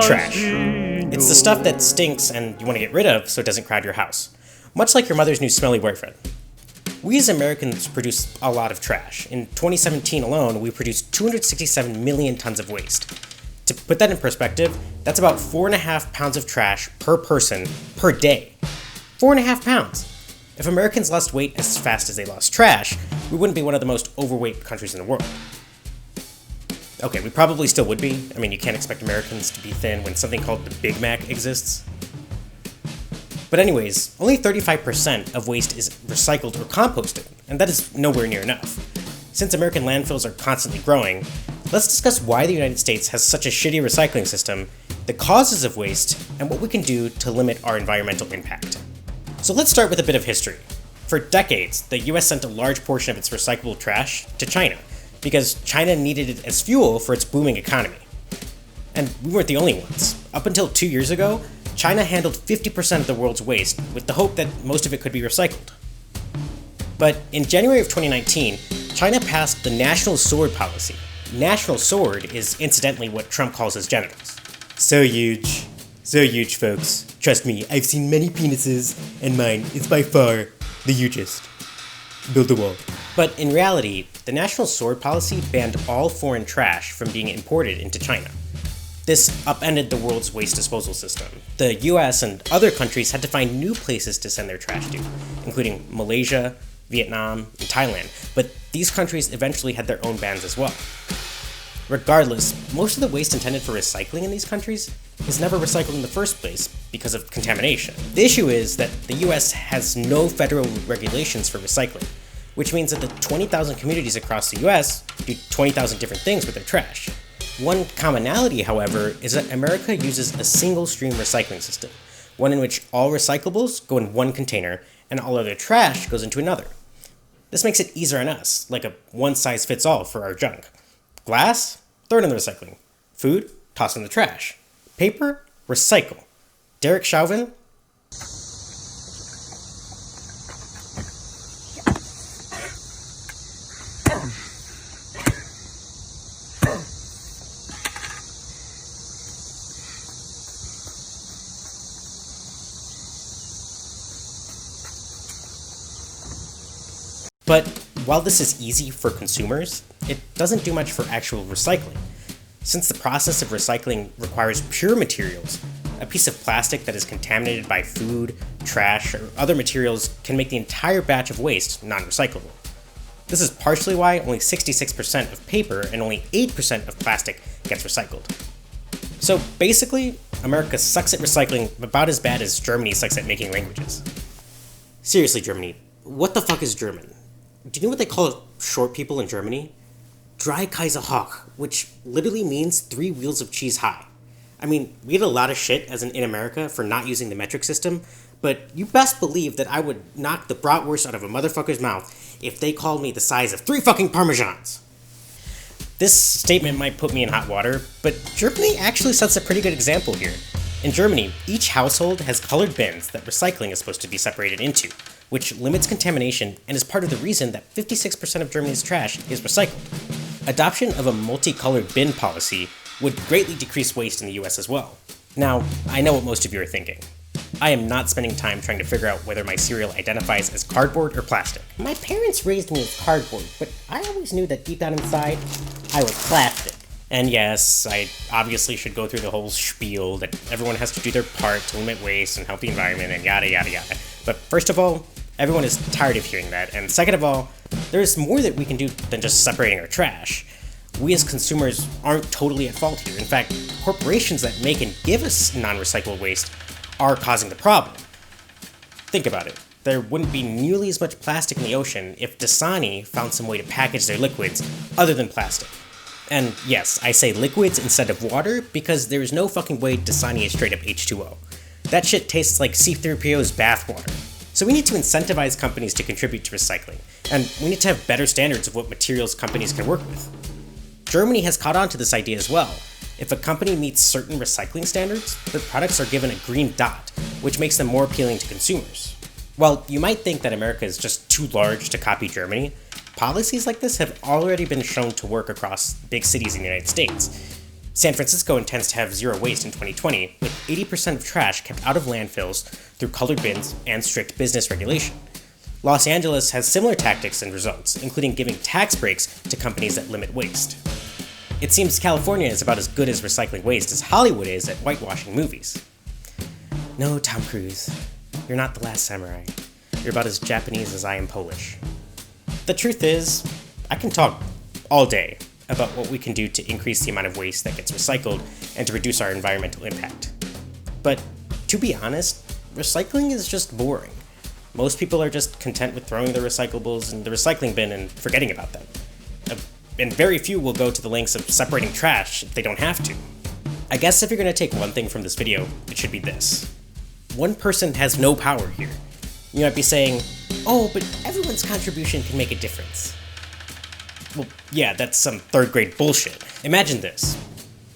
Trash. It's the stuff that stinks and you want to get rid of so it doesn't crowd your house. Much like your mother's new smelly boyfriend. We as Americans produce a lot of trash. In 2017 alone, we produced 267 million tons of waste. To put that in perspective, that's about 4.5 pounds of trash per person per day. 4.5 pounds! If Americans lost weight as fast as they lost trash, we wouldn't be one of the most overweight countries in the world. Okay, we probably still would be. I mean, you can't expect Americans to be thin when something called the Big Mac exists. But anyways, only 35% of waste is recycled or composted, and that is nowhere near enough. Since American landfills are constantly growing, let's discuss why the United States has such a shitty recycling system, the causes of waste, and what we can do to limit our environmental impact. So let's start with a bit of history. For decades, the US sent a large portion of its recyclable trash to China, because China needed it as fuel for its booming economy. And we weren't the only ones. Up until 2 years ago, China handled 50% of the world's waste with the hope that most of it could be recycled. But in January of 2019, China passed the National Sword policy. National Sword is incidentally what Trump calls his genitals. So huge, folks. Trust me, I've seen many penises, and mine is by far the hugest. Build a wall. But in reality, the National Sword policy banned all foreign trash from being imported into China. This upended the world's waste disposal system. The US and other countries had to find new places to send their trash to, including Malaysia, Vietnam, and Thailand, but these countries eventually had their own bans as well. Regardless, most of the waste intended for recycling in these countries is never recycled in the first place because of contamination. The issue is that the US has no federal regulations for recycling, which means that the 20,000 communities across the US do 20,000 different things with their trash. One commonality, however, is that America uses a single stream recycling system, one in which all recyclables go in one container and all other trash goes into another. This makes it easier on us, like a one-size-fits-all for our junk. Glass? Throw it in the recycling. Food? Toss in the trash. Paper? Recycle. Derek Chauvin? But while this is easy for consumers, it doesn't do much for actual recycling. Since the process of recycling requires pure materials, a piece of plastic that is contaminated by food, trash, or other materials can make the entire batch of waste non-recyclable. This is partially why only 66% of paper and only 8% of plastic gets recycled. So basically, America sucks at recycling about as bad as Germany sucks at making languages. Seriously, Germany, what the fuck is German? Do you know what they call short people in Germany? Drei Käse hoch, which literally means 3 wheels of cheese high. I mean, we get a lot of shit as in America for not using the metric system, but you best believe that I would knock the bratwurst out of a motherfucker's mouth if they called me the size of 3 fucking Parmesans. This statement might put me in hot water, but Germany actually sets a pretty good example here. In Germany, each household has colored bins that recycling is supposed to be separated into, which limits contamination and is part of the reason that 56% of Germany's trash is recycled. Adoption of a multicolored bin policy would greatly decrease waste in the US as well. Now, I know what most of you are thinking. I am not spending time trying to figure out whether my cereal identifies as cardboard or plastic. My parents raised me as cardboard, but I always knew that deep down inside, I was plastic. And yes, I obviously should go through the whole spiel that everyone has to do their part to limit waste and help the environment and yada yada yada. But first of all, everyone is tired of hearing that, and second of all, there's more that we can do than just separating our trash. We as consumers aren't totally at fault here. In fact, corporations that make and give us non-recyclable waste are causing the problem. Think about it. There wouldn't be nearly as much plastic in the ocean if Dasani found some way to package their liquids other than plastic. And yes, I say liquids instead of water because there is no fucking way Dasani is straight up H2O. That shit tastes like C-3PO's bathwater. So we need to incentivize companies to contribute to recycling, and we need to have better standards of what materials companies can work with. Germany has caught on to this idea as well. If a company meets certain recycling standards, their products are given a green dot, which makes them more appealing to consumers. While you might think that America is just too large to copy Germany, policies like this have already been shown to work across big cities in the United States. San Francisco intends to have zero waste in 2020, with 80% of trash kept out of landfills through colored bins and strict business regulation. Los Angeles has similar tactics and results, including giving tax breaks to companies that limit waste. It seems California is about as good as recycling waste as Hollywood is at whitewashing movies. No, Tom Cruise, you're not the last samurai. You're about as Japanese as I am Polish. The truth is, I can talk all day about what we can do to increase the amount of waste that gets recycled and to reduce our environmental impact. But to be honest, recycling is just boring. Most people are just content with throwing their recyclables in the recycling bin and forgetting about them. And very few will go to the lengths of separating trash if they don't have to. I guess if you're going to take one thing from this video, it should be this. One person has no power here. You might be saying, oh, but everyone's contribution can make a difference. Well, yeah, that's some third grade bullshit. Imagine this.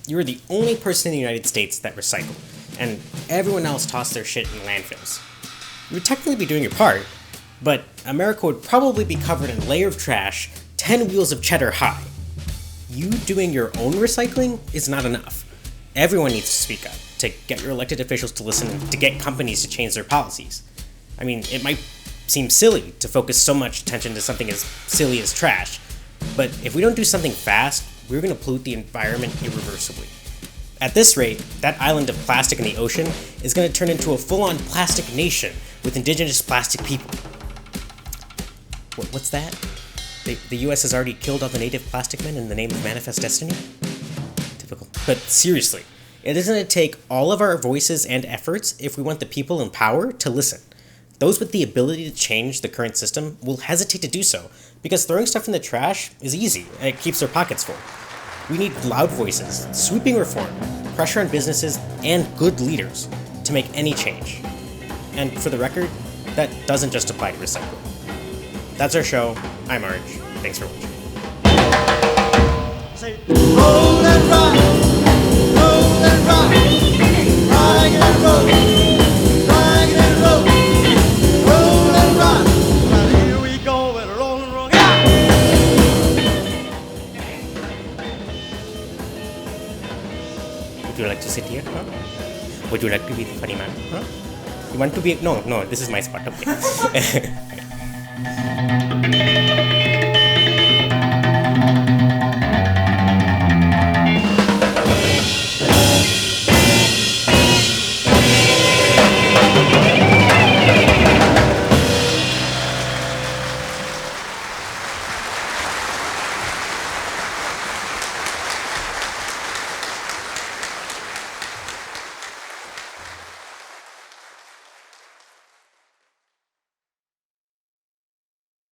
You're the only person in the United States that recycled, and everyone else tossed their shit in landfills. You would technically be doing your part, but America would probably be covered in a layer of trash 10 wheels of cheddar high. You doing your own recycling is not enough. Everyone needs to speak up, to get your elected officials to listen, and to get companies to change their policies. I mean, it might seem silly to focus so much attention to something as silly as trash, but if we don't do something fast, we're going to pollute the environment irreversibly. At this rate, that island of plastic in the ocean is going to turn into a full-on plastic nation with indigenous plastic people. What's that? The US has already killed all the native plastic men in the name of Manifest Destiny? Typical. But seriously, it isn't going to take all of our voices and efforts if we want the people in power to listen. Those with the ability to change the current system will hesitate to do so, because throwing stuff in the trash is easy, and it keeps their pockets full. We need loud voices, sweeping reform, pressure on businesses, and good leaders to make any change. And for the record, that doesn't just apply to recycling. That's our show. I'm Arj. Thanks for watching. Say, roll and rock, roll and rock, rock and roll, rock and roll, roll and rock. Now here we go and roll and roll. Would you like to sit here? Huh? Would you like to be the funny man? Huh? You want to be? No, this is my spot. Okay.